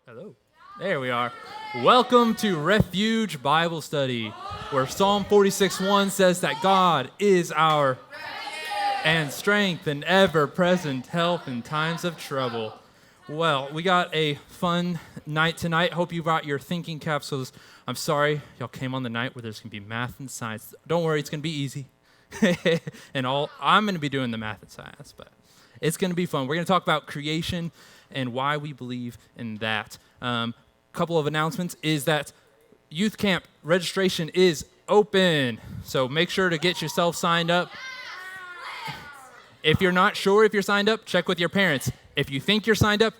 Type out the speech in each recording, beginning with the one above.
Hello. There we are. Welcome to Refuge Bible Study, where Psalm 46:1 says that God is our and strength and ever-present help in times of trouble. Well, we got a fun night tonight. Hope you brought your thinking capsules. I'm sorry y'all came on the night where there's going to be math and science. Don't worry, it's going to be easy. And I'm going to be doing the math and science, but it's going to be fun. We're going to talk about creation and why we believe in that. Couple of announcements is that youth camp registration is open, so make sure to get yourself signed up. If you're not sure if you're signed up, check with your parents. If you think you're signed up,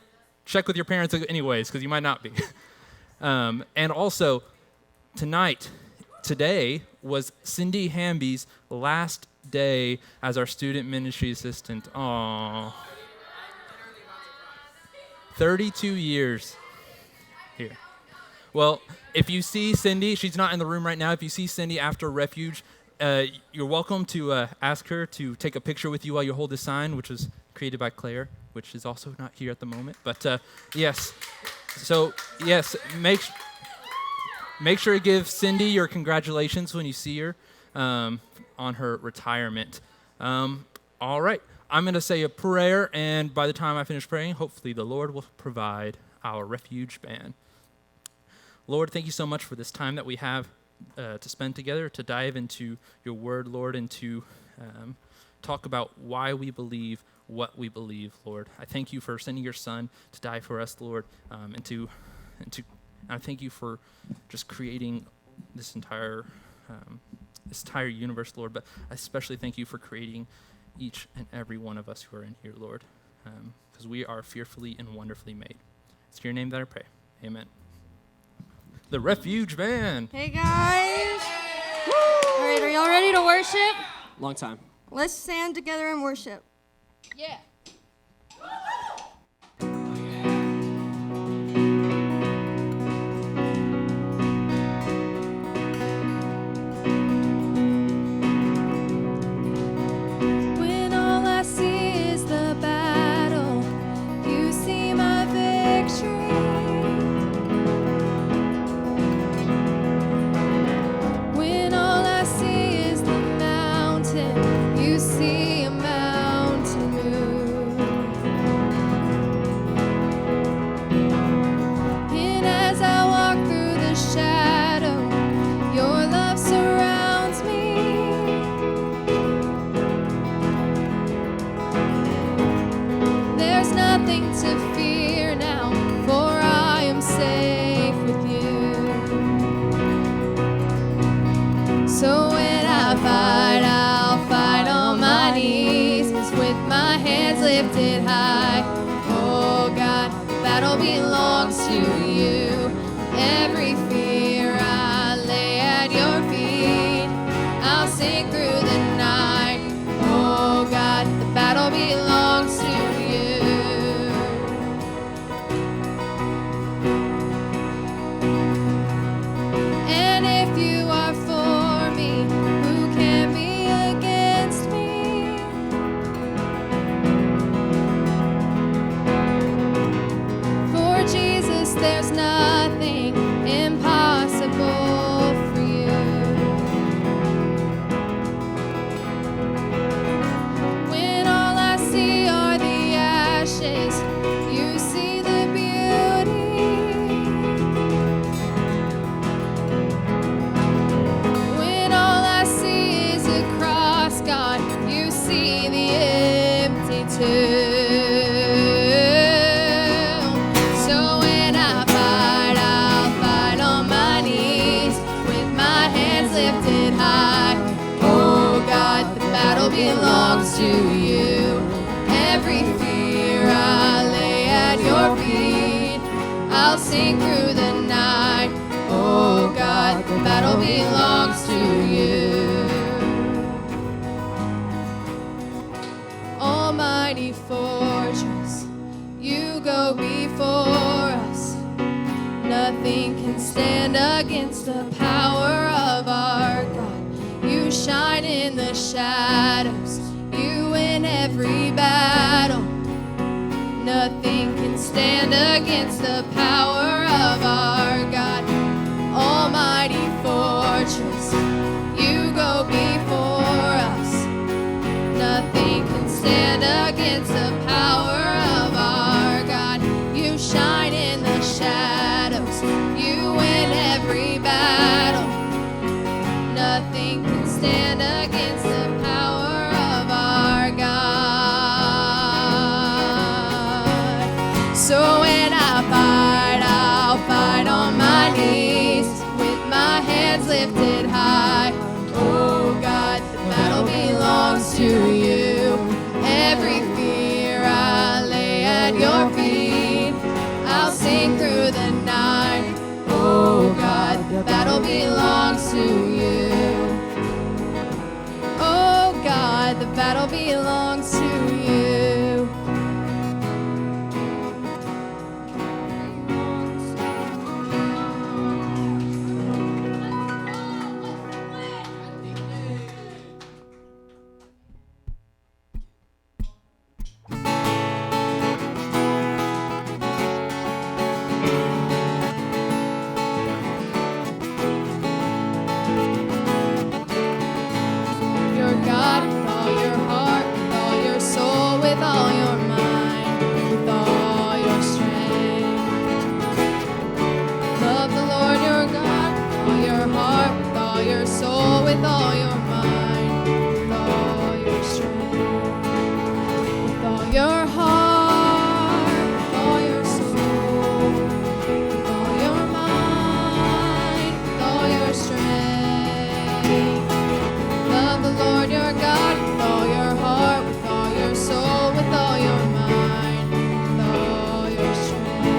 check with your parents anyways, because you might not be. And also, today was Cindy Hamby's last day as our student ministry assistant. Aww. 32 years here. Well, if you see Cindy, she's not in the room right now. If you see Cindy after Refuge, you're welcome to ask her to take a picture with you while you hold this sign, which was created by Claire, which is also not here at the moment. But yes, so yes, make sure to give Cindy your congratulations when you see her on her retirement. All right. I'm going to say a prayer, and by the time I finish praying, hopefully the Lord will provide our refuge band. Lord, thank you so much for this time that we have to spend together, to dive into your word, Lord, and to talk about why we believe what we believe, Lord. I thank you for sending your son to die for us, Lord, and I thank you for just creating this entire universe, Lord, but I especially thank you for creating each and every one of us who are in here, Lord, because we are fearfully and wonderfully made. It's in your name that I pray. Amen. The Refuge Band. Hey, guys. Woo! All right, are y'all ready to worship? Long time. Let's stand together and worship. Yeah. Lifted high, oh God, the battle belongs to you. Every fear I lay at your feet. I'll sing through the night, oh God, the battle belongs to you. And if you are for me, who can be against me? There's nothing impossible for you. When all I see are the ashes, you see the beauty. When all I see is a cross, God, you see the empty tomb. Belongs to you. Every fear I lay at your feet. I'll sing through the night. Oh God, the battle belongs to you. Almighty fortress, you go before us. Nothing can stand against the power of our God. You shine in the shadows, you win every battle. Nothing can stand against the power of our God. Almighty fortress, you go before us. Nothing can stand against the power of our God. You shine in the shadows, you win every battle. Nothing can stand against the power of our God. So when I fight, I'll fight on my knees with my hands lifted high. Oh God, the battle belongs to you. Every fear I lay at your feet. I'll sing through the night. Oh God, the battle belongs to you. Oh God, the battle belongs to you. Your God with all your heart, with all your soul, with all your mind, with all your strength. Love the Lord your God with all your heart, with all your soul, with all your mind, with all your strength. With all your heart, with all your soul, with all your mind, with all your strength. Love the Lord your God with all your heart, with all your soul, with all your mind, with all your strength.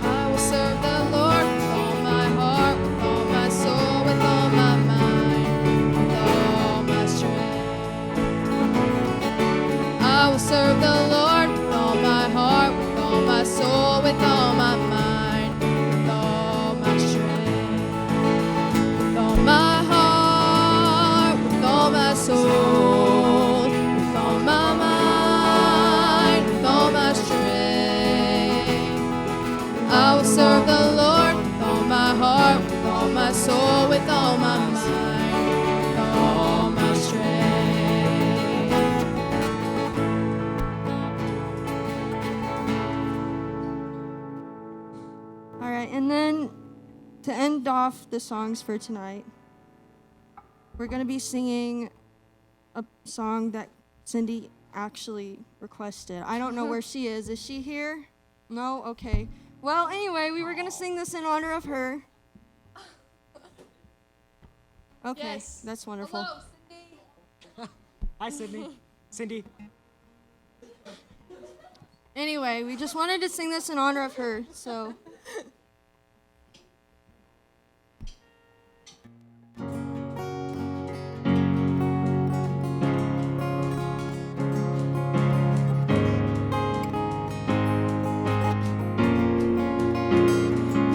I will serve the Lord with all my heart, with all my soul, with all my mind, with all my strength. I will serve the Lord with all my heart, with all my soul, with all my mind, with all my strength. With all my heart, with all my soul, with all my mind, with all my strength. I will serve the Lord with all my heart, with all my soul, with all my mind, with all my strength. All right, and then to end off the songs for tonight, we're going to be singing a song that Cindy actually requested. I don't know where she is. Is she here? No? Okay. Well, anyway, we were going to sing this in honor of her. Okay, Yes. that's wonderful. Hello, Cindy. Hi, Sydney. Cindy. Anyway, we just wanted to sing this in honor of her, so.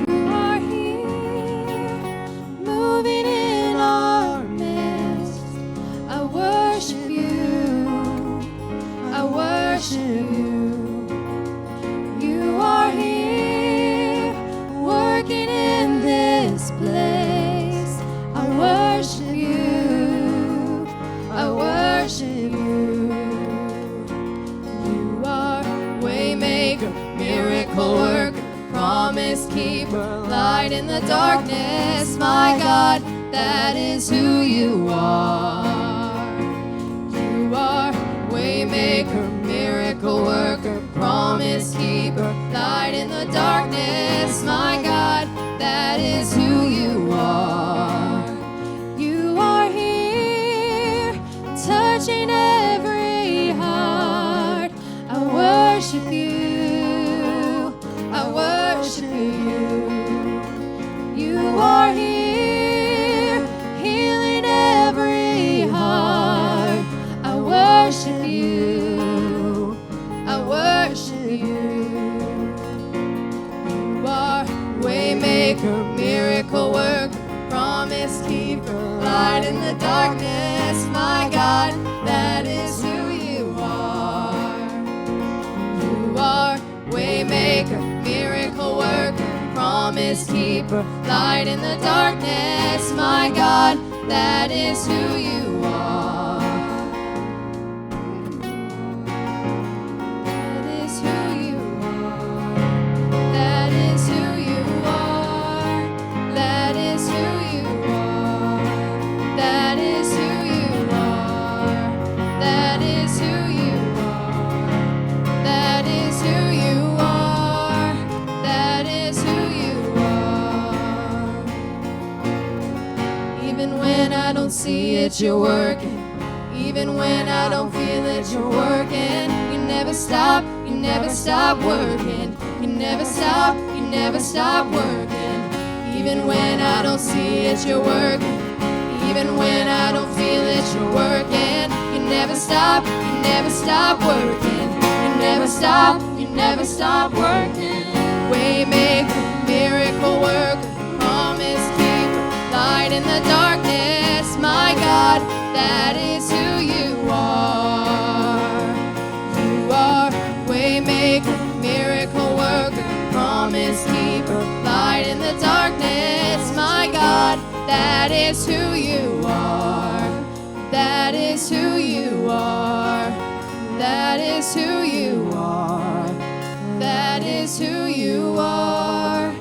You are here, moving in our midst. I worship you. I worship you. You are here, working in this place. I worship you. I worship you. You are waymaker, miracle worker, promise keeper, light in the darkness. My God, that is who you are. You are waymaker, miracle worker, promise keeper, light in the darkness. My God, that is who you are. You are here, touching every heart. I worship you. I worship you. You are here, healing every heart. I worship you. I worship you. You are waymaker, miracle worker, promise keeper, light in the darkness. My God, that is who you promise keeper, light in the darkness, my God, that is who you are. That is who you are. That is who you are. That is who you are. That is who you are. That is who you are. That is who you are. That is who you are. Even when I don't see it, you're working. Even when I don't feel it, you're working. You never stop working. You never stop working. Even when I don't see it, you're working. Even when I don't feel it, you're working. You never stop working. You never stop working. Waymaker, miracle worker, promise keeper, light in the darkness, my God, that is who you are. You are waymaker, miracle worker, promise keeper, light in the darkness, my God, that is who you are. That is who you are. That is who you are. That is who you are.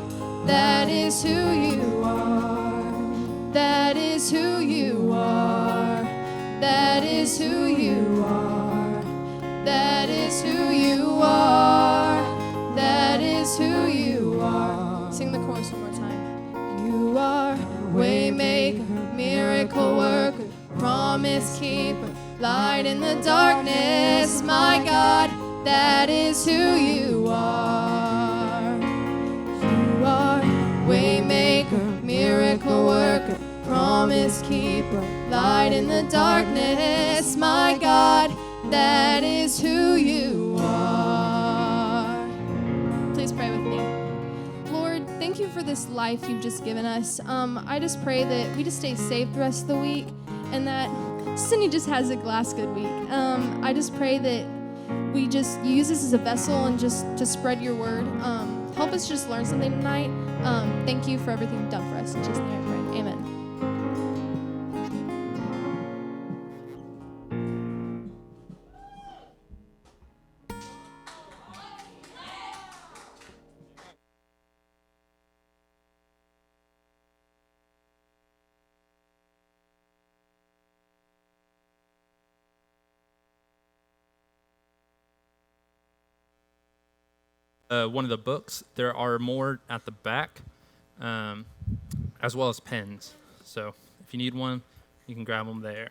That is who you are. That is who you are. That is who you are. That is who you are. That is who you are. Sing the chorus one more time. You are waymaker, miracle worker, promise keeper, light in the darkness, my God, that is who you are. You are waymaker, miracle worker, promise keeper, light in the darkness, my God, that is who you are. Please pray with me. Lord, thank you for this life you've just given us. I just pray that we just stay safe the rest of the week and that Cindy just has a glass good week. I just pray that we just use this as a vessel and just to spread your word. Help us just learn something tonight. Thank you for everything you've done for us. In Jesus' name I pray. Amen. One of the books. There are more at the back, as well as pens. So if you need one, you can grab them there.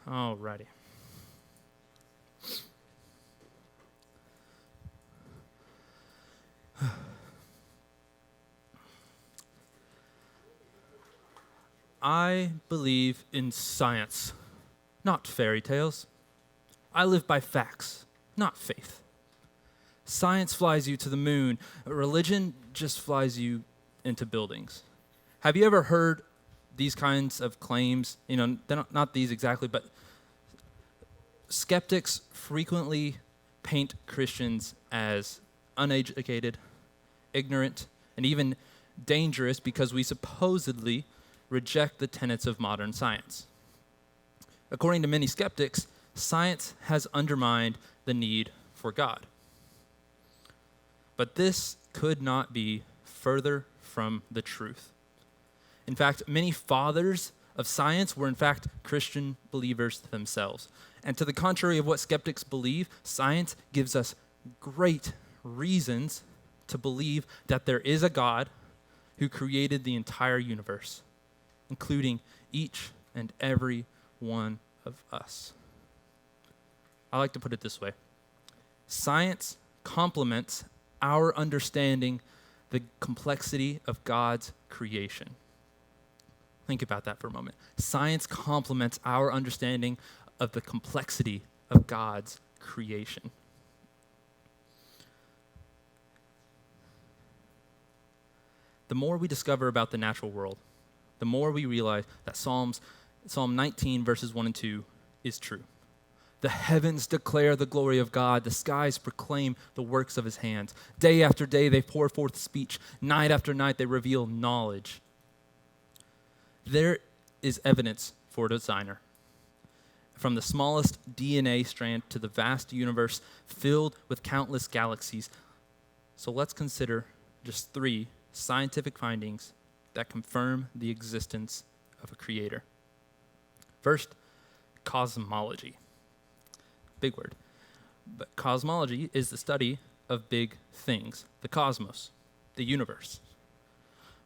Alrighty. I believe in science, not fairy tales. I live by facts, not faith. Science flies you to the moon. Religion just flies you into buildings. Have you ever heard these kinds of claims? You know, they're not these exactly, but skeptics frequently paint Christians as uneducated, ignorant, and even dangerous because we supposedly reject the tenets of modern science. According to many skeptics, science has undermined the need for God. But this could not be further from the truth. In fact, many fathers of science were in fact Christian believers themselves. And to the contrary of what skeptics believe, science gives us great reasons to believe that there is a God who created the entire universe, including each and every one of us. I like to put it this way. Science complements our understanding the complexity of God's creation. Think about that for a moment. Science complements our understanding of the complexity of God's creation. The more we discover about the natural world, the more we realize that Psalm 19, verses 1 and 2 is true. The heavens declare the glory of God. The skies proclaim the works of his hands. Day after day they pour forth speech. Night after night they reveal knowledge. There is evidence for a designer. From the smallest DNA strand to the vast universe filled with countless galaxies. So let's consider just 3 scientific findings that confirm the existence of a creator. First, cosmology. Big word. But cosmology is the study of big things, the cosmos, the universe.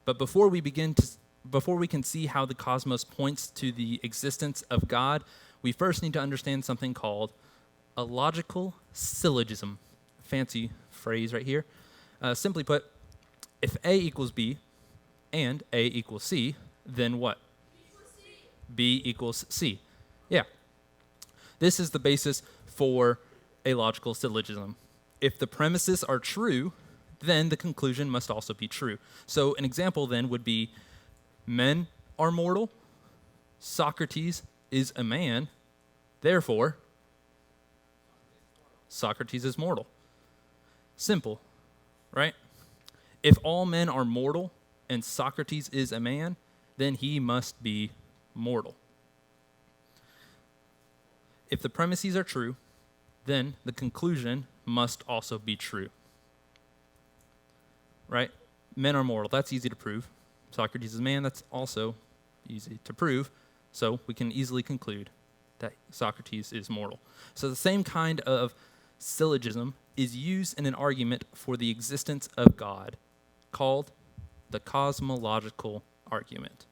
But before we can see how the cosmos points to the existence of God, we first need to understand something called a logical syllogism. Fancy phrase right here. Simply put, if A equals B and A equals C, then what? B equals C. Yeah. This is the basis for a logical syllogism. If the premises are true, then the conclusion must also be true. So an example then would be, men are mortal, Socrates is a man, therefore, Socrates is mortal. Simple, right? If all men are mortal and Socrates is a man, then he must be mortal. If the premises are true, then the conclusion must also be true. Right? Men are mortal. That's easy to prove. Socrates is a man. That's also easy to prove. So we can easily conclude that Socrates is mortal. So the same kind of syllogism is used in an argument for the existence of God called the cosmological argument.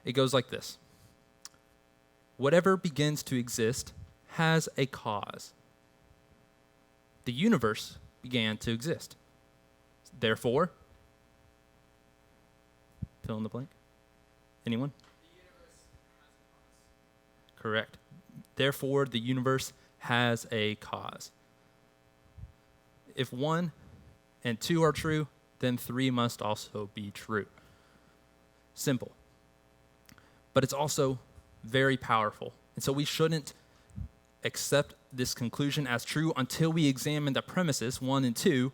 It goes like this. Whatever begins to exist has a cause. The universe began to exist. Therefore, fill in the blank. Anyone? The universe has a cause. Correct. Therefore, the universe has a cause. If 1 and 2 are true, then 3 must also be true. Simple. But it's also very powerful. And so we shouldn't accept this conclusion as true until we examine the premises, 1 and 2,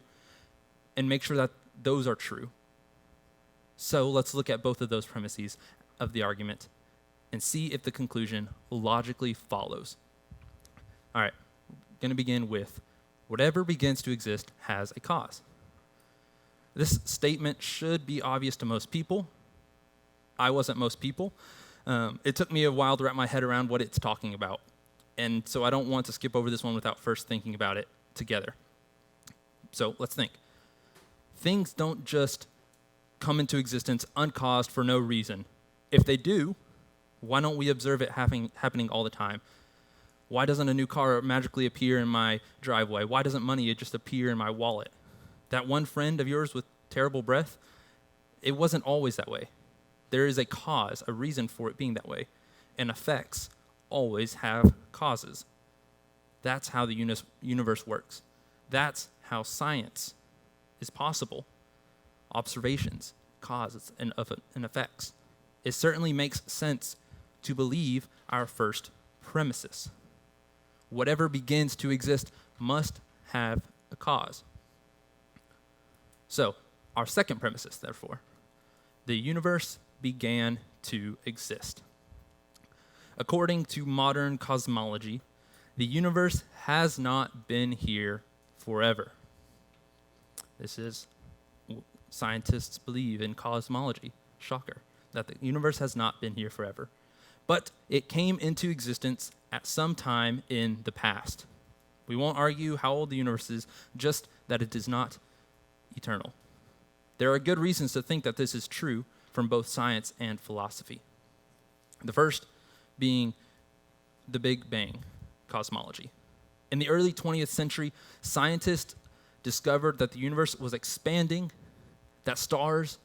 and make sure that those are true. So let's look at both of those premises of the argument and see if the conclusion logically follows. All right, going to begin with whatever begins to exist has a cause. This statement should be obvious to most people. I wasn't most people. It took me a while to wrap my head around what it's talking about. And so I don't want to skip over this one without first thinking about it together. So let's think. Things don't just come into existence uncaused for no reason. If they do, why don't we observe it happening all the time? Why doesn't a new car magically appear in my driveway? Why doesn't money just appear in my wallet? That one friend of yours with terrible breath, it wasn't always that way. There is a cause, a reason for it being that way. And effects always have causes. That's how the universe works. That's how science is possible. Observations, causes, and effects. It certainly makes sense to believe our first premises. Whatever begins to exist must have a cause. So, our second premises, therefore, the universe began to exist. According to modern cosmology, the universe has not been here forever. This is scientists believe in cosmology. Shocker. That the universe has not been here forever. But it came into existence at some time in the past. We won't argue how old the universe is, just that it is not eternal. There are good reasons to think that this is true from both science and philosophy. The first being the Big Bang cosmology. In the early 20th century, scientists discovered that the universe was expanding, that stars,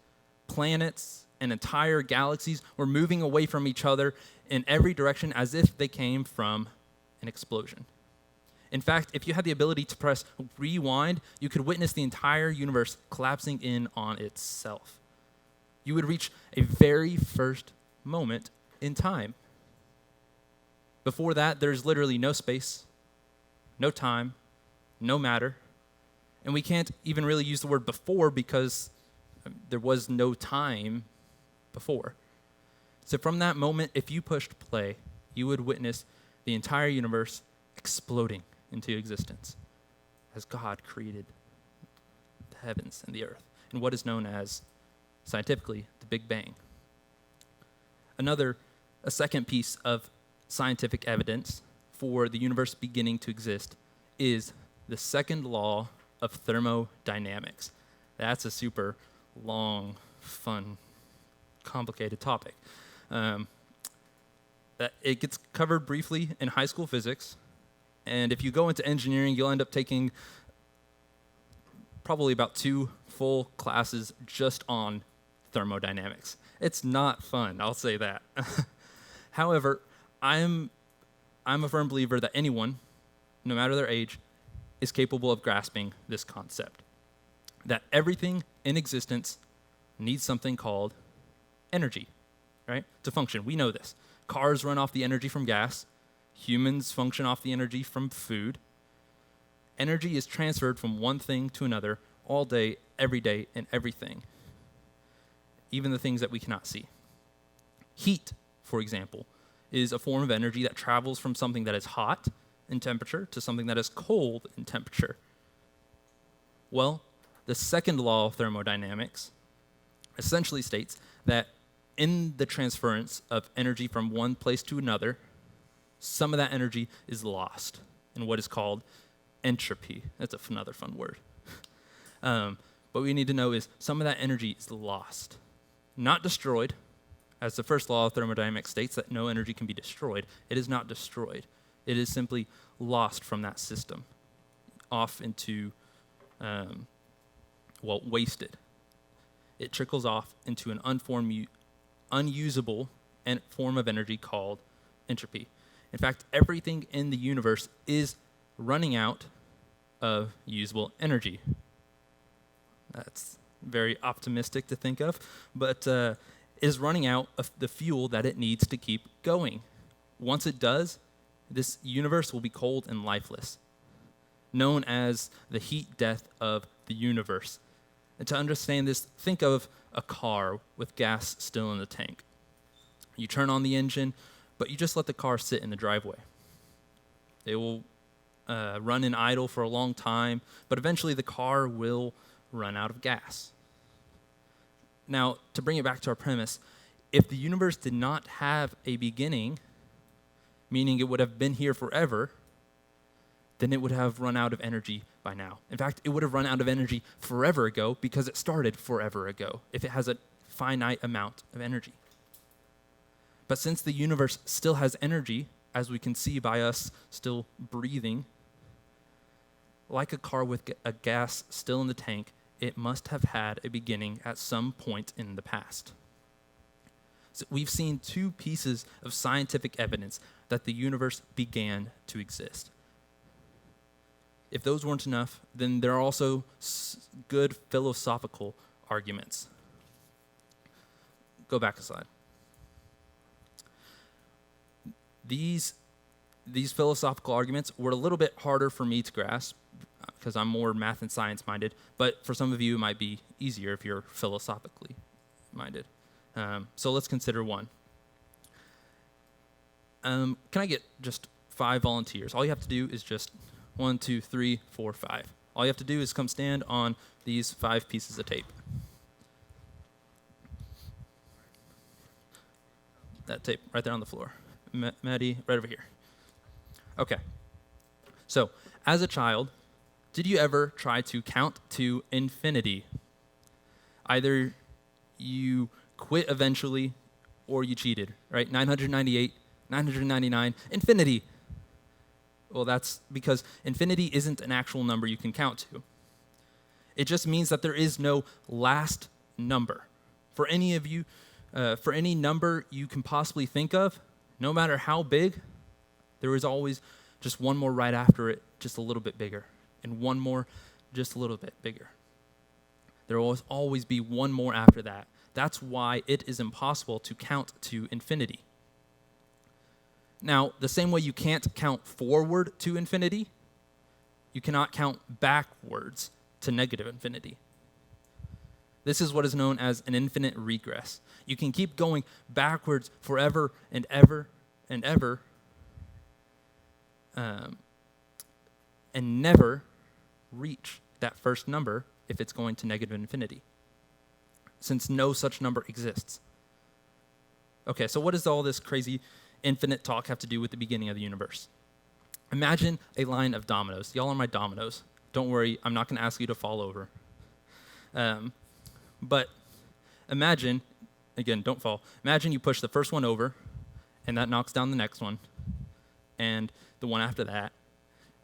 planets, and entire galaxies were moving away from each other in every direction as if they came from an explosion. In fact, if you had the ability to press rewind, you could witness the entire universe collapsing in on itself. You would reach a very first moment in time. Before that, there's literally no space, no time, no matter. And we can't even really use the word before because there was no time before. So from that moment, if you pushed play, you would witness the entire universe exploding into existence as God created the heavens and the earth in what is known as, scientifically, the Big Bang. A second piece of scientific evidence for the universe beginning to exist is the second law of thermodynamics. That's a super long, fun, complicated topic. That it gets covered briefly in high school physics, and if you go into engineering, you'll end up taking probably about 2 full classes just on thermodynamics. It's not fun, I'll say that. However, I'm a firm believer that anyone, no matter their age, is capable of grasping this concept. That everything in existence needs something called energy, right? To function. We know this. Cars run off the energy from gas. Humans function off the energy from food. Energy is transferred from one thing to another all day, every day, and everything. Even the things that we cannot see. Heat, for example, is a form of energy that travels from something that is hot in temperature to something that is cold in temperature. Well, the second law of thermodynamics essentially states that in the transference of energy from one place to another, some of that energy is lost in what is called entropy. That's another fun word. What we need to know is some of that energy is lost, not destroyed, as the first law of thermodynamics states that no energy can be destroyed. It is not destroyed. It is simply lost from that system, off into, wasted. It trickles off into an unusable form of energy called entropy. In fact, everything in the universe is running out of usable energy. That's very optimistic to think of, but is running out of the fuel that it needs to keep going. Once it does, this universe will be cold and lifeless, known as the heat death of the universe. And to understand this, think of a car with gas still in the tank. You turn on the engine, but you just let the car sit in the driveway. It will run in idle for a long time, but eventually the car will run out of gas. Now, to bring it back to our premise, if the universe did not have a beginning, meaning it would have been here forever, then it would have run out of energy by now. In fact, it would have run out of energy forever ago because it started forever ago, if it has a finite amount of energy. But since the universe still has energy, as we can see by us still breathing, like a car with a gas still in the tank, it must have had a beginning at some point in the past. So we've seen 2 pieces of scientific evidence that the universe began to exist. If those weren't enough, then there are also good philosophical arguments. Go back a slide. These philosophical arguments were a little bit harder for me to grasp because I'm more math and science minded, but for some of you it might be easier if you're philosophically minded. So let's consider one. Can I get just 5 volunteers? All you have to do is just 1, 2, 3, 4, 5. All you have to do is come stand on these 5 pieces of tape. That tape right there on the floor. Maddie, right over here. Okay. So, as a child, did you ever try to count to infinity? Either you quit eventually or you cheated, right? 998, 999, infinity. Well, that's because infinity isn't an actual number you can count to. It just means that there is no last number. For any of you, for any number you can possibly think of, no matter how big, there is always just one more right after it, just a little bit bigger, and one more just a little bit bigger. There will always be one more after that. That's why it is impossible to count to infinity. Now, the same way you can't count forward to infinity, you cannot count backwards to negative infinity. This is what is known as an infinite regress. You can keep going backwards forever and ever and ever, and never reach that first number if it's going to negative infinity, since no such number exists. Okay, so what does all this crazy infinite talk have to do with the beginning of the universe? Imagine a line of dominoes. Y'all are my dominoes. Don't worry, I'm not going to ask you to fall over. But imagine, again, don't fall. Imagine you push the first one over, and that knocks down the next one, and the one after that,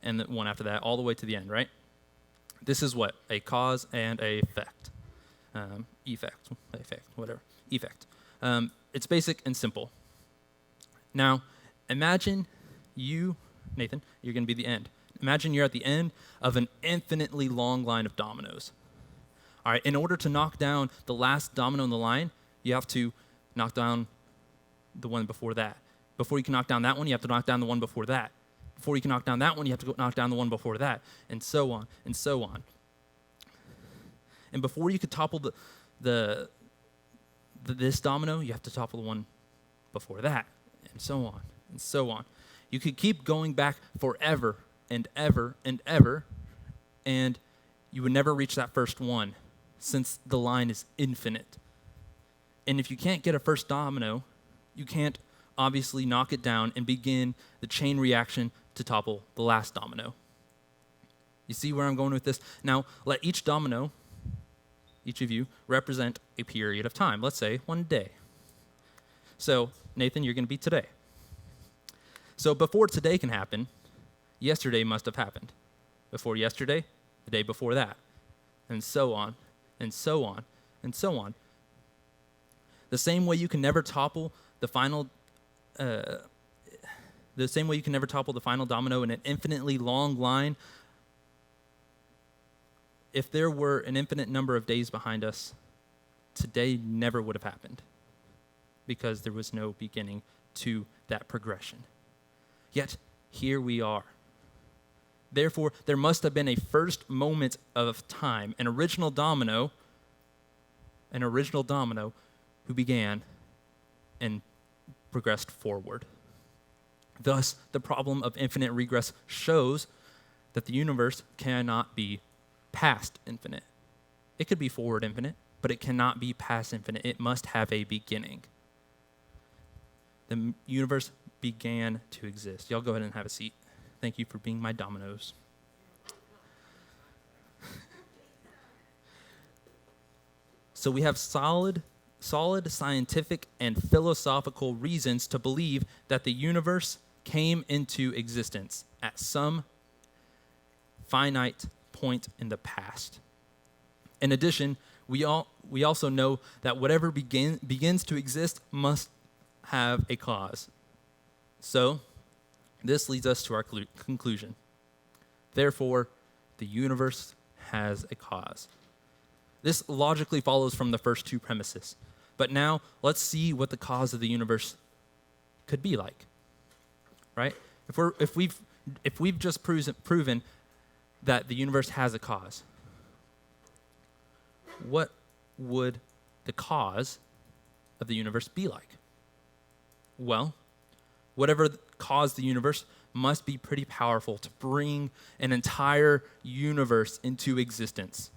and the one after that, all the way to the end, right? This is what? A cause and a effect. Effect. It's basic and simple. Now, imagine you, Nathan, you're going to be the end. Imagine you're at the end of an infinitely long line of dominoes. All right, in order to knock down the last domino in the line, you have to knock down the one before that. Before you can knock down that one, you have to knock down the one before that. Before you can knock down that one, you have to knock down the one before that, and so on, and so on. And before you could topple this domino, you have to topple the one before that, and so on, and so on. You could keep going back forever and ever and ever, and you would never reach that first one, since the line is infinite. And if you can't get a first domino, you can't obviously knock it down and begin the chain reaction to topple the last domino. You see where I'm going with this? Now, let each domino, each of you, represent a period of time. Let's say 1 day. So, Nathan, you're going to be today. So before today can happen, yesterday must have happened. Before yesterday, the day before that, and so on, and so on, and so on. The same way you can never topple the final domino in an infinitely long line, if there were an infinite number of days behind us, today never would have happened, because there was no beginning to that progression. Yet, here we are. Therefore, there must have been a first moment of time, an original domino who began and progressed forward. Thus, the problem of infinite regress shows that the universe cannot be past infinite. It could be forward infinite, but it cannot be past infinite. It must have a beginning. The universe began to exist. Y'all go ahead and have a seat. Thank you for being my dominoes. So we have solid scientific and philosophical reasons to believe that the universe came into existence at some finite point in the past. In addition, we also know that whatever begins to exist must have a cause. So, this leads us to our conclusion. Therefore, the universe has a cause. This logically follows from the first two premises. But now, let's see what the cause of the universe could be like. Right? If we've just proven that the universe has a cause, what would the cause of the universe be like? Well, whatever caused the universe must be pretty powerful to bring an entire universe into existence.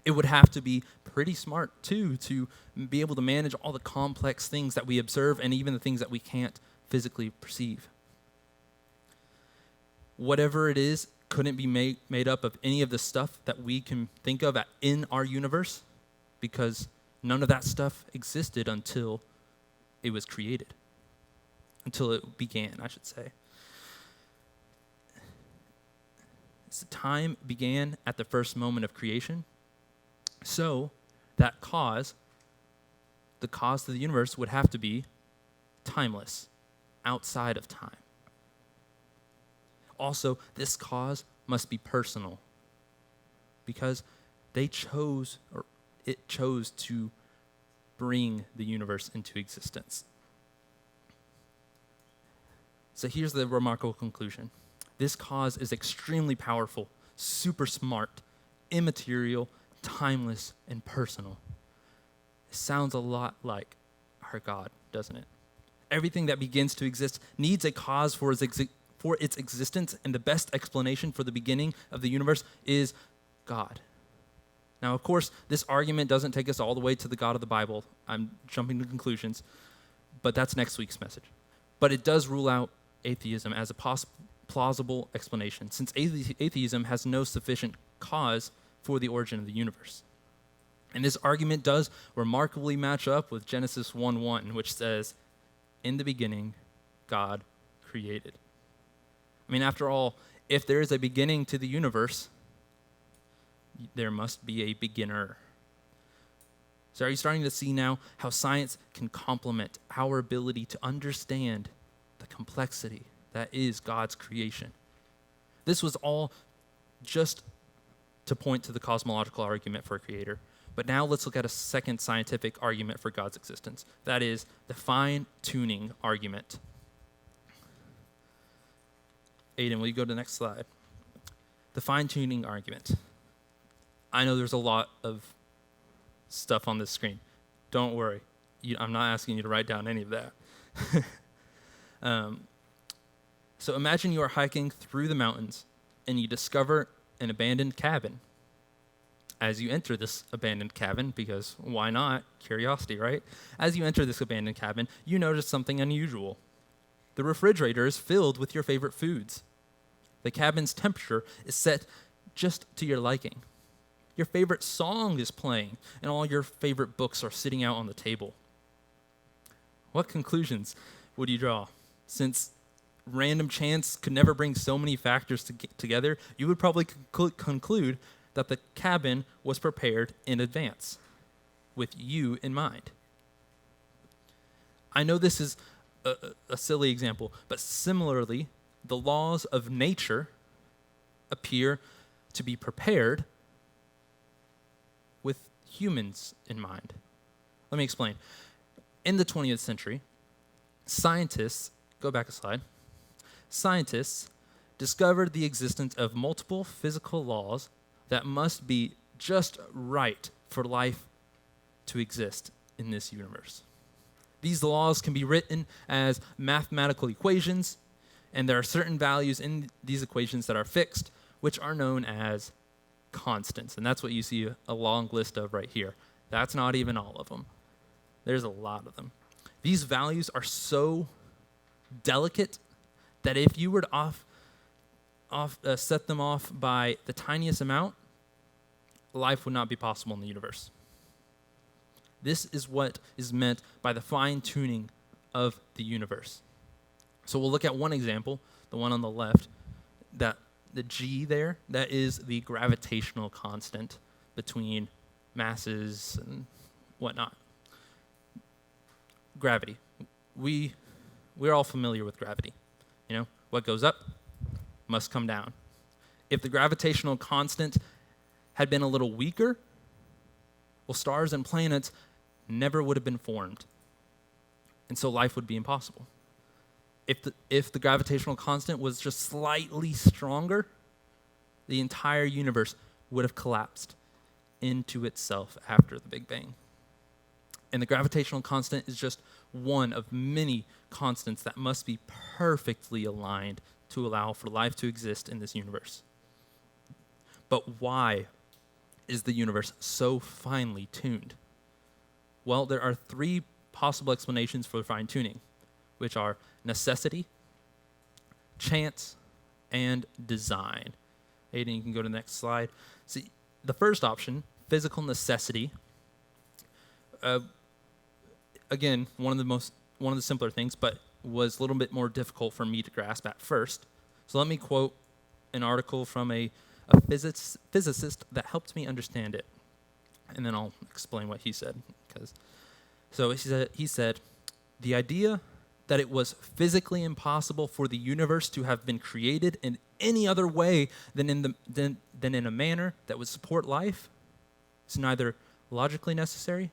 It would have to be pretty smart, too, to be able to manage all the complex things that we observe and even the things that we can't physically perceive. Whatever it is couldn't be made up of any of the stuff that we can think of in our universe, because none of that stuff existed until it was created. Until it began, I should say. So time began at the first moment of creation. So that cause, the cause of the universe, would have to be timeless, outside of time. Also, this cause must be personal, because it chose to bring the universe into existence. So here's the remarkable conclusion. This cause is extremely powerful, super smart, immaterial, timeless, and personal. It sounds a lot like our God, doesn't it? Everything that begins to exist needs a cause for its existence, and the best explanation for the beginning of the universe is God. Now, of course, this argument doesn't take us all the way to the God of the Bible. I'm jumping to conclusions, but that's next week's message. But it does rule out atheism as a plausible explanation, since atheism has no sufficient cause for the origin of the universe. And this argument does remarkably match up with Genesis 1:1, which says, "In the beginning, God created." I mean, after all, if there is a beginning to the universe, there must be a beginner. So are you starting to see now how science can complement our ability to understand the complexity that is God's creation? This was all just to point to the cosmological argument for a creator. But now let's look at a second scientific argument for God's existence. That is the fine-tuning argument. Aiden, will you go to the next slide? The fine-tuning argument. I know there's a lot of stuff on this screen. Don't worry. I'm not asking you to write down any of that. So imagine you are hiking through the mountains and you discover an abandoned cabin. As you enter this abandoned cabin, because why not? Curiosity, right? As you enter this abandoned cabin, you notice something unusual. The refrigerator is filled with your favorite foods. The cabin's temperature is set just to your liking. Your favorite song is playing, and all your favorite books are sitting out on the table. What conclusions would you draw? Since random chance could never bring so many factors together, you would probably conclude that the cabin was prepared in advance, with you in mind. I know this is a silly example, but similarly, the laws of nature appear to be prepared with humans in mind. Let me explain. In the 20th century, scientists discovered the existence of multiple physical laws that must be just right for life to exist in this universe. These laws can be written as mathematical equations, and there are certain values in these equations that are fixed, which are known as constants. And that's what you see a long list of right here. That's not even all of them. There's a lot of them. These values are so delicate that if you were to set them off by the tiniest amount, life would not be possible in the universe. This is what is meant by the fine-tuning of the universe. So we'll look at one example, the one on the left, that the G there, that is the gravitational constant between masses and whatnot. Gravity. We're all familiar with gravity. You know, what goes up must come down. If the gravitational constant had been a little weaker, well, stars and planets never would have been formed. And so life would be impossible. If the gravitational constant was just slightly stronger, the entire universe would have collapsed into itself after the Big Bang. And the gravitational constant is just one of many constants that must be perfectly aligned to allow for life to exist in this universe. But why is the universe so finely tuned? Well, there are three possible explanations for fine-tuning, which are necessity, chance, and design. Aiden, you can go to the next slide. See, the first option, physical necessity, again, one of the simpler things, but was a little bit more difficult for me to grasp at first. So let me quote an article from a physicist that helped me understand it, and then I'll explain what he said. He said, the idea that it was physically impossible for the universe to have been created in any other way than in a manner that would support life is neither logically necessary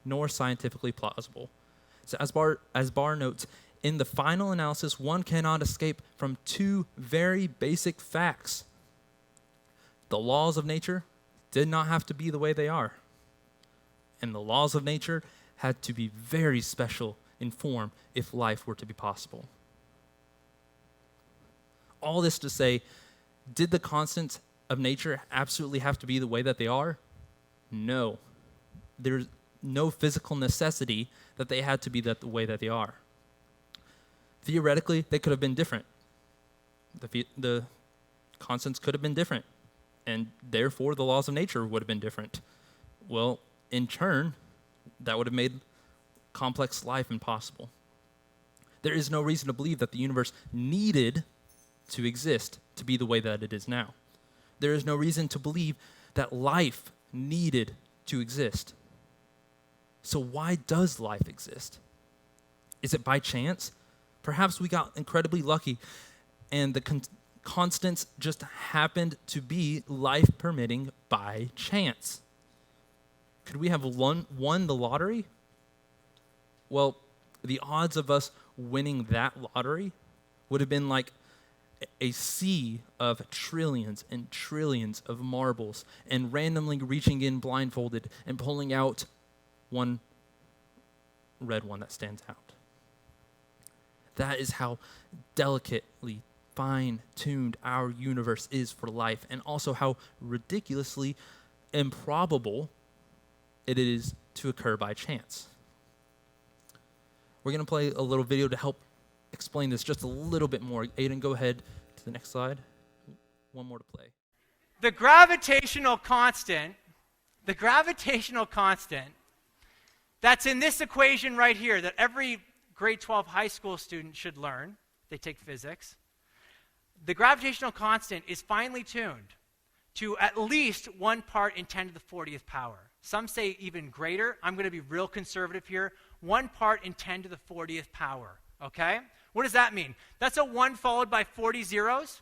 nor scientifically plausible. So as Barr notes, in the final analysis, one cannot escape from two very basic facts. The laws of nature did not have to be the way they are. And the laws of nature had to be very special in form if life were to be possible. All this to say, did the constants of nature absolutely have to be the way that they are? No. There's no physical necessity that they had to be the way that they are. Theoretically, they could have been different. The constants could have been different, and therefore the laws of nature would have been different. Well, in turn, that would have made complex life impossible. There is no reason to believe that the universe needed to exist to be the way that it is now. There is no reason to believe that life needed to exist. So why does life exist? Is it by chance? Perhaps we got incredibly lucky and the constants just happened to be life permitting by chance. Could we have won the lottery? Well, the odds of us winning that lottery would have been like a sea of trillions and trillions of marbles and randomly reaching in blindfolded and pulling out one red one that stands out. That is how delicately fine-tuned our universe is for life, and also how ridiculously improbable it is to occur by chance. We're going to play a little video to help explain this just a little bit more. Aiden, go ahead to the next slide. One more to play. The gravitational constant that's in this equation right here that every grade 12 high school student should learn, they take physics. The gravitational constant is finely tuned to at least 1 part in 10 to the 40th power. Some say even greater. I'm going to be real conservative here. 1 part in 10 to the 40th power, okay? What does that mean? That's a 1 followed by 40 zeros.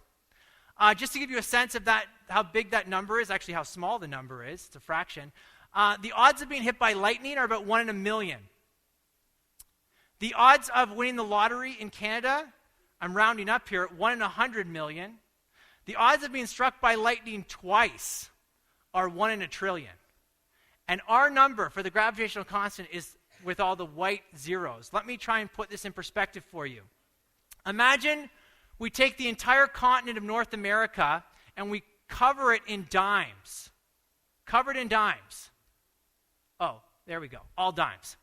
Just to give you a sense of that, how big that number is, actually how small the number is, it's a fraction. The odds of being hit by lightning are about 1 in a million. The odds of winning the lottery in Canada, I'm rounding up here, 1 in 100 million. The odds of being struck by lightning twice are 1 in a trillion. And our number for the gravitational constant is with all the white zeros. Let me try and put this in perspective for you. Imagine we take the entire continent of North America and we cover it in dimes. Covered in dimes. Oh, there we go. All dimes.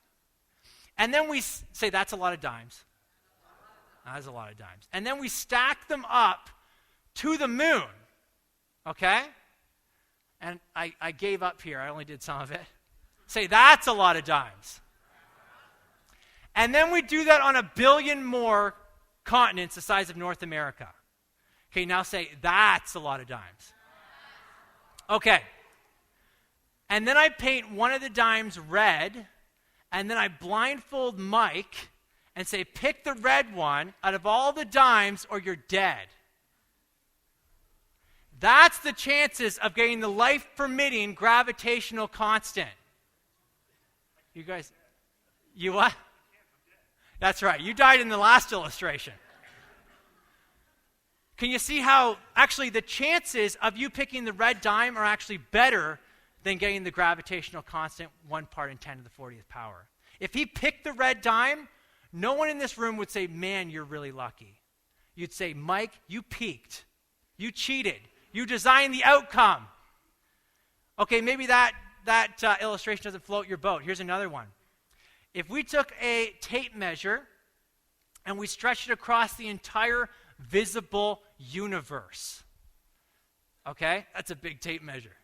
And then we say, that's a lot of dimes. That's a lot of dimes. And then we stack them up to the moon. Okay? And I gave up here. I only did some of it. Say, that's a lot of dimes. And then we do that on 1 billion more continents the size of North America. Okay, now say, that's a lot of dimes. Okay. And then I paint one of the dimes red, and then I blindfold Mike and say, pick the red one out of all the dimes or you're dead. That's the chances of getting the life-permitting gravitational constant. You guys, you what? That's right. You died in the last illustration. Can you see how actually the chances of you picking the red dime are actually better than getting the gravitational constant 1 part in 10 to the 40th power? If he picked the red dime, no one in this room would say, man, you're really lucky. You'd say, Mike, you peaked. You cheated. You designed the outcome. Okay, maybe that illustration doesn't float your boat. Here's another one. If we took a tape measure and we stretched it across the entire visible universe, okay, that's a big tape measure,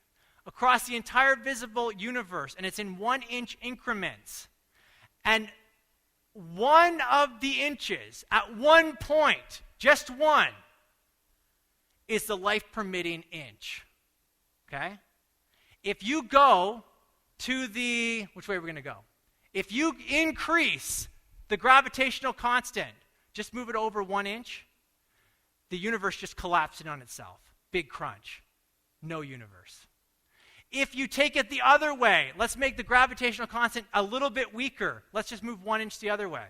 across the entire visible universe, and it's in 1-inch increments, and one of the inches at one point, just one, is the life-permitting inch, okay? If you go to the, which way are we going to go? If you increase the gravitational constant, just move it over 1 inch, the universe just collapses on itself. Big crunch. No universe. If you take it the other way, let's make the gravitational constant a little bit weaker. Let's just move 1 inch the other way.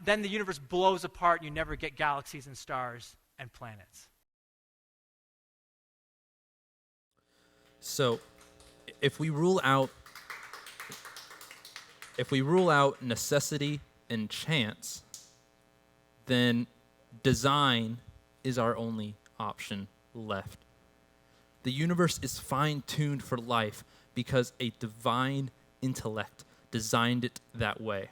then the universe blows apart and you never get galaxies and stars and planets. So, if we rule out necessity and chance, then design is our only option left. The universe is fine-tuned for life because a divine intellect designed it that way.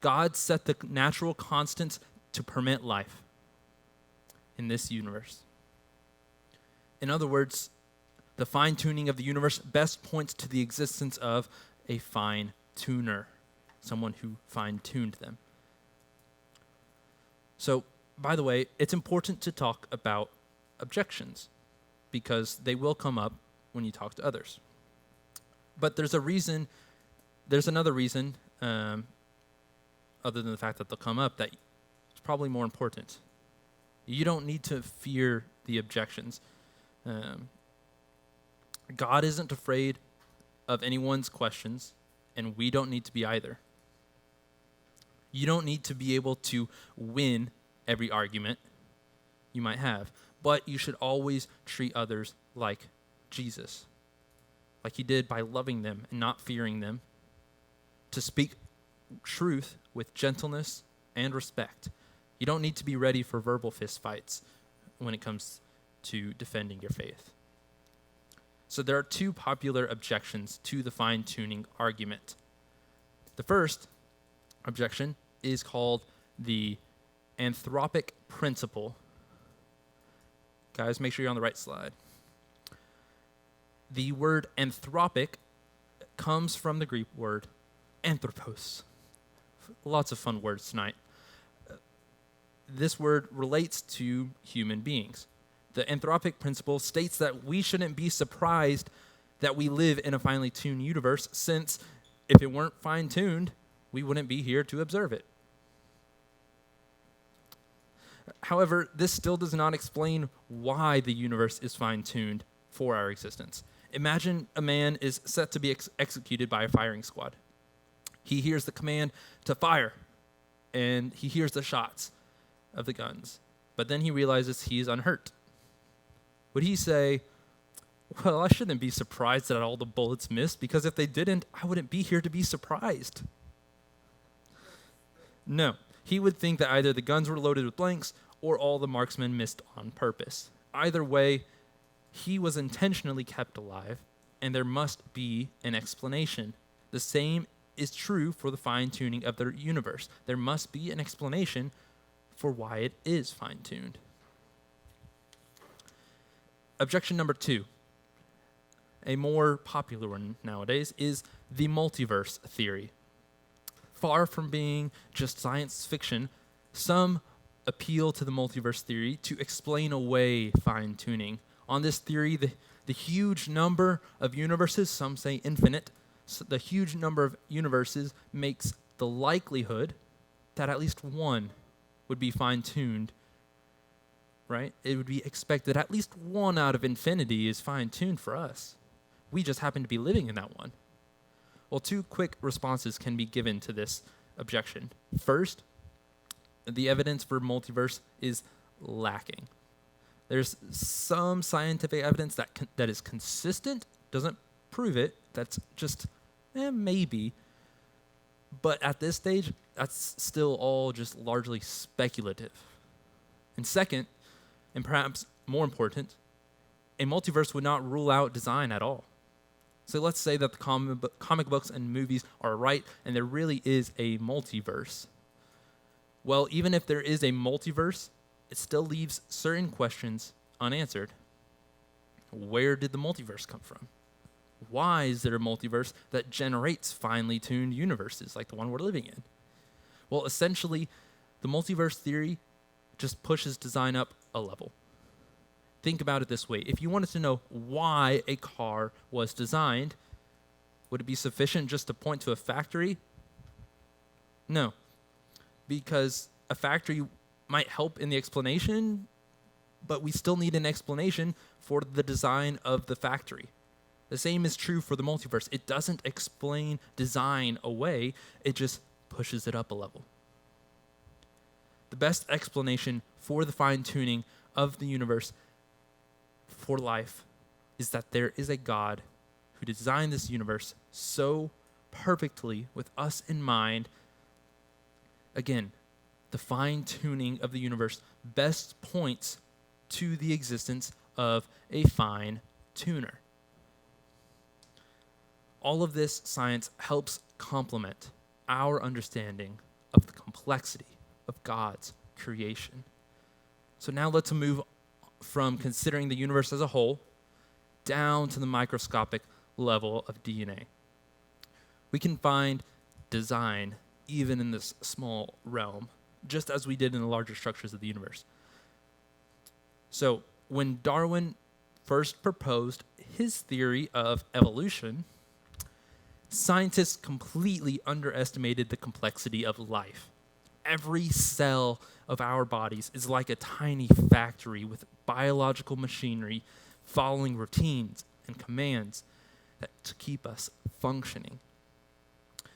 God set the natural constants to permit life in this universe. In other words, the fine-tuning of the universe best points to the existence of a fine-tuner, someone who fine-tuned them. So, by the way, it's important to talk about objections because they will come up when you talk to others. But there's another reason, other than the fact that they'll come up, that it's probably more important. You don't need to fear the objections. God isn't afraid of anyone's questions, and we don't need to be either. You don't need to be able to win every argument you might have, but you should always treat others like Jesus, like he did by loving them and not fearing them, to speak truth with gentleness and respect. You don't need to be ready for verbal fistfights when it comes to defending your faith. So there are two popular objections to the fine-tuning argument. The first objection is called the anthropic principle. Guys, make sure you're on the right slide. The word anthropic comes from the Greek word anthropos. Lots of fun words tonight. This word relates to human beings. The anthropic principle states that we shouldn't be surprised that we live in a finely tuned universe, since if it weren't fine-tuned, we wouldn't be here to observe it. However, this still does not explain why the universe is fine-tuned for our existence. Imagine a man is set to be executed by a firing squad. He hears the command to fire, and he hears the shots of the guns, but then he realizes he is unhurt. Would he say, well, I shouldn't be surprised that all the bullets missed, because if they didn't, I wouldn't be here to be surprised? No, he would think that either the guns were loaded with blanks or all the marksmen missed on purpose. Either way, he was intentionally kept alive, and there must be an explanation. The same is true for the fine-tuning of the universe. There must be an explanation for why it is fine-tuned. Objection number 2, a more popular one nowadays, is the multiverse theory. Far from being just science fiction, some appeal to the multiverse theory to explain away fine-tuning. On this theory, the huge number of universes, some say infinite, so the huge number of universes makes the likelihood that at least one would be fine-tuned, right? It would be expected at least one out of infinity is fine-tuned for us. We just happen to be living in that one. Well, 2 quick responses can be given to this objection. First, the evidence for multiverse is lacking. There's some scientific evidence that is consistent, doesn't prove it, that's just maybe. But at this stage, that's still all just largely speculative. And second, and perhaps more important, a multiverse would not rule out design at all. So let's say that the comic books and movies are right and there really is a multiverse. Well, even if there is a multiverse, it still leaves certain questions unanswered. Where did the multiverse come from? Why is there a multiverse that generates finely tuned universes like the one we're living in? Well, essentially, the multiverse theory just pushes design up a level. Think about it this way. If you wanted to know why a car was designed, would it be sufficient just to point to a factory? No, because a factory might help in the explanation, but we still need an explanation for the design of the factory. The same is true for the multiverse. It doesn't explain design away, it just pushes it up a level. the best explanation for the fine-tuning of the universe for life is that there is a God who designed this universe so perfectly with us in mind. Again, the fine-tuning of the universe best points to the existence of a fine-tuner. All of this science helps complement our understanding of the complexity of God's creation. So now let's move from considering the universe as a whole down to the microscopic level of DNA. We can find design even in this small realm, just as we did in the larger structures of the universe. So when Darwin first proposed his theory of evolution, scientists completely underestimated the complexity of life. Every cell of our bodies is like a tiny factory with biological machinery following routines and commands to keep us functioning.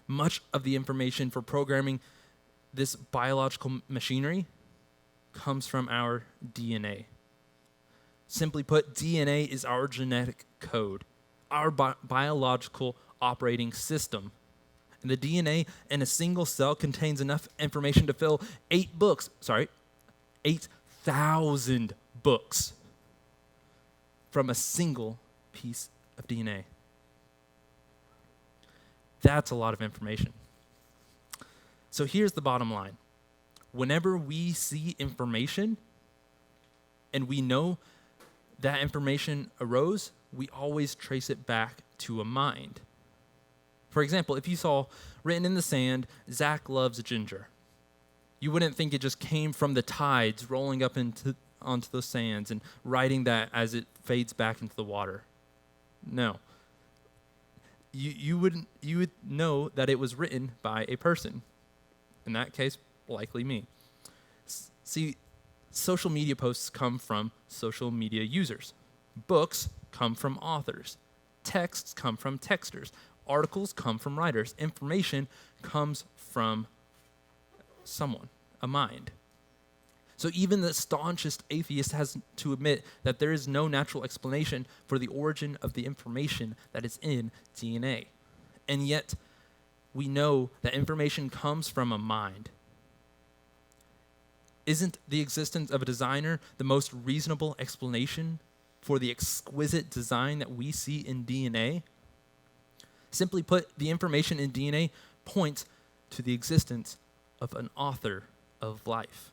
Much of the information for programming this biological machinery comes from our DNA. Simply put, DNA is our genetic code, our biological operating system. And the DNA in a single cell contains enough information to fill 8,000 books from a single piece of DNA. That's a lot of information. So here's the bottom line. Whenever we see information and we know that information arose, we always trace it back to a mind. For example, if you saw written in the sand, "Zach loves ginger," you wouldn't think it just came from the tides rolling up onto those sands and writing that as it fades back into the water. No. You would know that it was written by a person. In that case, likely me. See, social media posts come from social media users. Books come from authors. Texts come from texters. Articles come from writers. Information comes from someone, a mind. So even the staunchest atheist has to admit that there is no natural explanation for the origin of the information that is in DNA. And yet, we know that information comes from a mind. Isn't the existence of a designer the most reasonable explanation for the exquisite design that we see in DNA? Simply put, the information in DNA points to the existence of an author of life.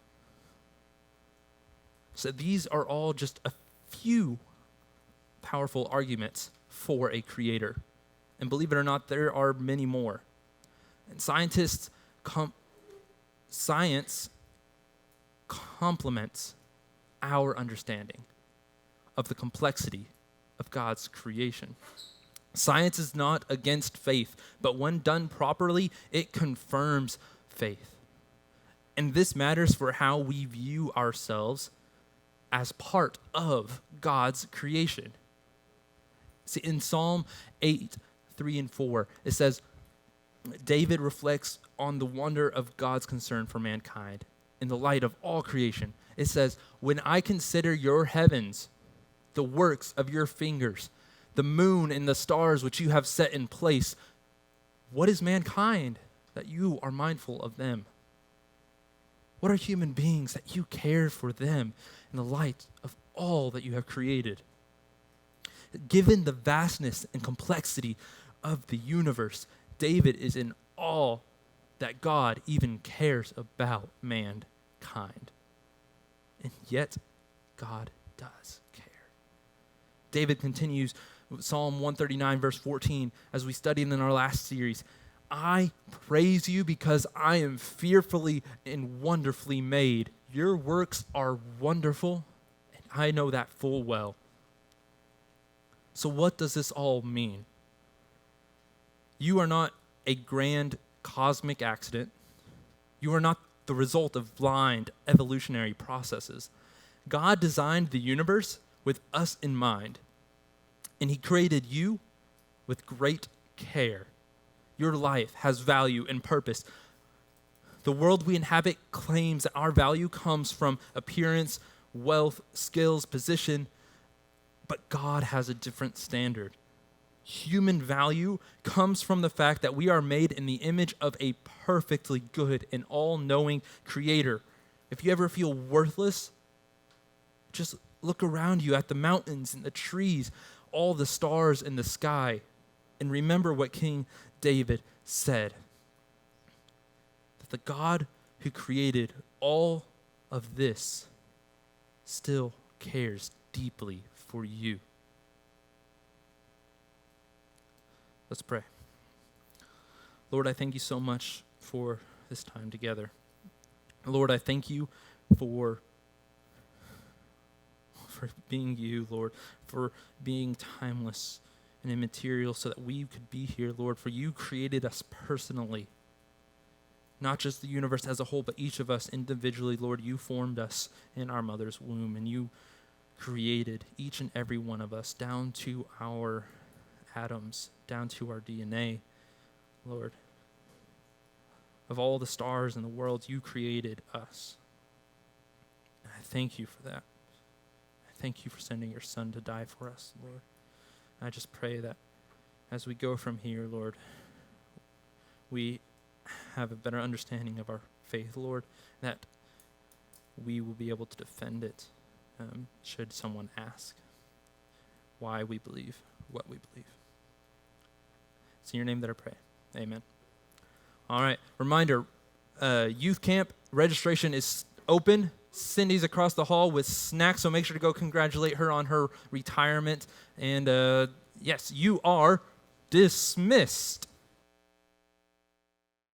So these are all just a few powerful arguments for a creator. And believe it or not, there are many more. And science complements our understanding of the complexity of God's creation. Science is not against faith, but when done properly, it confirms faith. And this matters for how we view ourselves as part of God's creation. See, in Psalm 8, 3 and 4, it says, David reflects on the wonder of God's concern for mankind in the light of all creation. It says, "When I consider your heavens, the works of your fingers, the moon and the stars which you have set in place, what is mankind that you are mindful of them? What are human beings that you care for them in the light of all that you have created?" Given the vastness and complexity of the universe, David is in awe that God even cares about mankind. And yet, God does care. David continues with Psalm 139, verse 14, as we studied in our last series. "I praise you because I am fearfully and wonderfully made. Your works are wonderful, and I know that full well." So what does this all mean? You are not a grand cosmic accident. You are not the result of blind evolutionary processes. God designed the universe with us in mind, and he created you with great care. Your life has value and purpose. The world we inhabit claims that our value comes from appearance, wealth, skills, position, but God has a different standard. Human value comes from the fact that we are made in the image of a perfectly good and all-knowing Creator. If you ever feel worthless, just look around you at the mountains and the trees, all the stars in the sky, and remember what King David said. That the God who created all of this still cares deeply for you. Let's pray. Lord, I thank you so much for this time together. Lord, I thank you for being you, Lord, for being timeless and immaterial so that we could be here, Lord, for you created us personally. Not just the universe as a whole, but each of us individually, Lord. You formed us in our mother's womb, and you created each and every one of us down to our atoms, down to our DNA, Lord. Of all the stars in the world, you created us. And I thank you for that. I thank you for sending your Son to die for us, Lord. And I just pray that as we go from here, Lord, we have a better understanding of our faith, Lord, that we will be able to defend it should someone ask why we believe what we believe. It's in your name that I pray. Amen. All right. Reminder, youth camp registration is open. Cindy's across the hall with snacks, so make sure to go congratulate her on her retirement. And yes, you are dismissed.